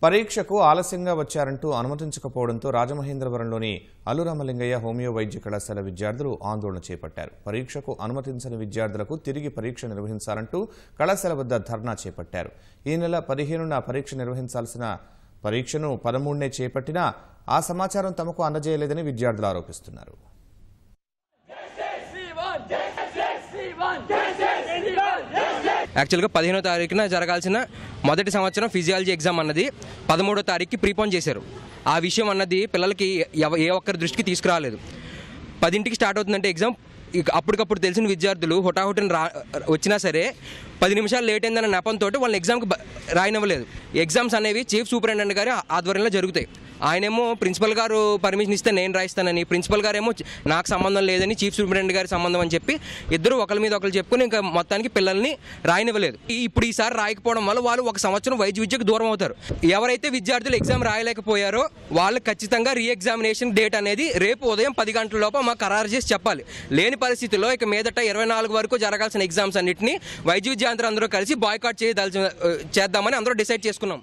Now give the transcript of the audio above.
పరీక్షకు ఆలస్యంగా వచ్చారంటూ అనుమతించకపోవడంతో రాజమహేంద్రవరంలోని అల్లురామలింగయ్య హోమియో వైద్య కళాశాల విద్యార్థులు ఆందోళన చేపట్టారు. పరీక్షకు అనుమతించని విద్యార్థులకు తిరిగి పరీక్ష నిర్వహించాలంటూ కళాశాల వద్ద ధర్నా చేపట్టారు. ఈ నెల 15న పరీక్ష నిర్వహించాల్సిన పరీక్షను 13నే చేపట్టినా ఆ సమాచారం తమకు అందజేయలేదని విద్యార్థులు ఆరోపిస్తున్నారు. యాక్చువల్గా 15వ తారీఖున జరగాల్సిన మొదటి సంవత్సరం ఫిజియాలజీ ఎగ్జామ్ అన్నది 13వ తారీఖుకి ప్రీపోన్ చేశారు. ఆ విషయం అన్నది పిల్లలకి ఏ ఒక్కరి దృష్టికి తీసుకురాలేదు. 10ంటికి స్టార్ట్ అవుతుందంటే ఎగ్జామ్ అప్పటికప్పుడు తెలిసిన విద్యార్థులు హుటాహుటిని వచ్చినా సరే 10 నిమిషాలు లేట్ అయిందన్న నెపంతో వాళ్ళని ఎగ్జామ్కి రాయనివ్వలేదు. ఎగ్జామ్స్ అనేవి చీఫ్ సూపరింటెండెంట్ గారి ఆధ్వర్యంలో జరుగుతాయి. ఆయనేమో ప్రిన్సిపల్ గారు పర్మిషన్ ఇస్తే నేను రాయిస్తానని, ప్రిన్సిపల్ గారేమో నాకు సంబంధం లేదని చీఫ్ సూపరింటెండెంట్ గారి సంబంధం అని చెప్పి ఇద్దరు ఒకరి మీద ఒకరు చెప్పుకుని ఇంకా మొత్తానికి పిల్లల్ని రాయనివ్వలేదు. ఇప్పుడు ఈసారి రాయకపోవడం వల్ల వాళ్ళు ఒక సంవత్సరం వైద్య విద్యకు దూరం అవుతారు. ఎవరైతే విద్యార్థులు ఎగ్జామ్ రాయలేకపోయారో వాళ్ళు ఖచ్చితంగా రీఎగ్జామినేషన్ డేట్ అనేది రేపు ఉదయం 10 గంటల లోపు మాకు ఖరారు చేసి చెప్పాలి. లేని పరిస్థితుల్లో ఇక మీదట 24 వరకు జరగాల్సిన ఎగ్జామ్స్ అన్నింటినీ వైద్య విద్యార్థులు అందరూ కలిసి బాయ్కాట్ చేద్దామని అందరూ డిసైడ్ చేసుకున్నాం.